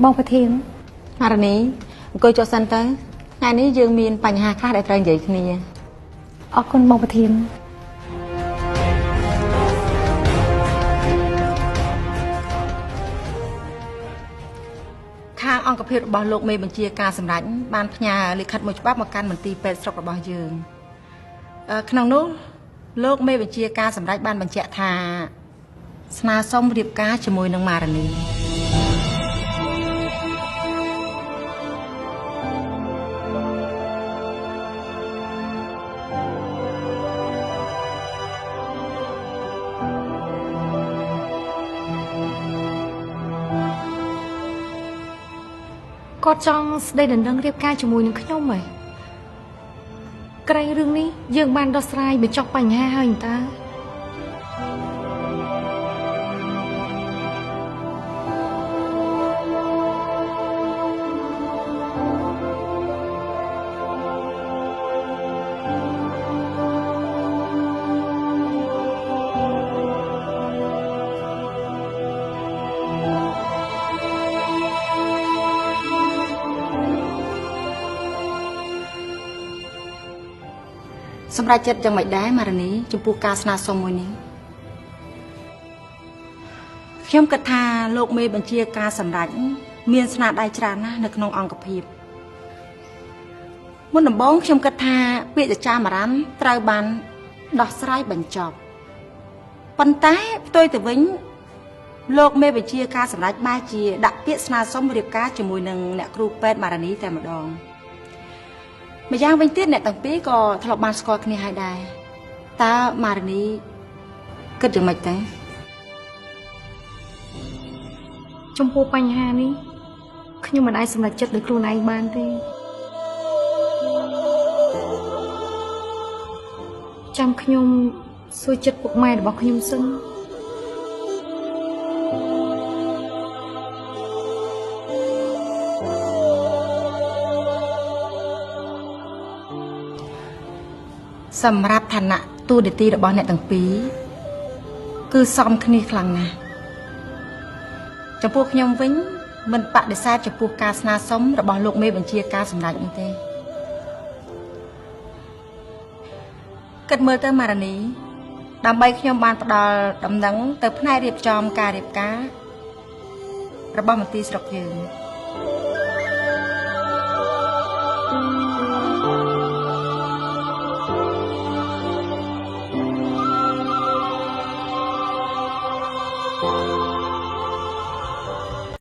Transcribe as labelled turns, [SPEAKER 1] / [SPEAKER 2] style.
[SPEAKER 1] បងប្រធាន
[SPEAKER 2] ហារនីអង្គុយចុះសិនទៅថ្ងៃនេះយើងមានបញ្ហាខ្លះដែលត្រូវនិយាយគ្នា
[SPEAKER 1] អរគុណបងប្រធាន
[SPEAKER 2] ខាងអង្គភាពរបស់លោកមេបញ្ជាការសម្ដេចបានផ្ញើលិខិតមួយច្បាប់មកកាន់មន្ទីរពេទ្យស្រុករបស់យើងក្នុងនោះលោកមេបញ្ជាការសម្ដេចបានបញ្ជាក់ថាស្នើសុំរៀបការជាមួយនឹងម៉ារនី
[SPEAKER 1] គាត់ចង់ស្ដីដណ្ដឹងរៀបការជាមួយនឹងខ្ញុំហ៎ក្រែងរឿងនេះយើងបានដោះស្រាយបញ្ចប់បញ្ហាហើយតើ
[SPEAKER 2] សម្រាប់ចិត្តយ៉ាងម៉េចដែរម៉ារនីចំពោះការស្នើសុំមួយនេះខ្ញុំគិតថាលោកមេបញ្ជាការសម្ដេចមានស្នាដៃច្រើនណាស់នៅក្នុងអង្គភាពមុនដំបូងខ្ញុំគិតថាពាក្យចចាមអារ៉ាំត្រូវបានដោះស្រាយបញ្ចប់ប៉ុន្តែផ្ទុយទៅវិញលោកមេបញ្ជាការសម្ដេចបែរជាដាក់ពាក្យស្នើសុំរៀបការជាមួយនឹងអ្នកគ្រូពេទ្យម៉ារនីតែម្ដងម្យ៉ាងវិញទៀតអ្នកទាំងពីរក៏ធ្លាប់បានស្គាល់គ្នាហើយដែរតើម៉ារនីគិតយ៉ាងម៉េចទៅ
[SPEAKER 1] ចំពោះបញ្ហានេះខ្ញុំមិនអាចសម្រេចចិត្តដោយខ្លួនឯងបានទេចាំខ្ញុំសួរចិត្តពុកម៉ែរបស់ខ្ញុំសិន
[SPEAKER 2] សម្រាប់ឋានៈទូនាទីរបស់អ្នកទាំងពីរគឺសមគ្នាខ្លាំងណាស់ចំពោះខ្ញុំវិញមិនបដិសេធចំពោះការស្នើសុំរបស់លោកមេបញ្ជាការសម្ដេចនេះទេគិតមើលទៅម៉ារនីដើម្បីខ្ញុំបានផ្ដល់ដំណឹងទៅផ្នែករៀបចំការរៀបការរបស់មន្ទីរស្រុកយើង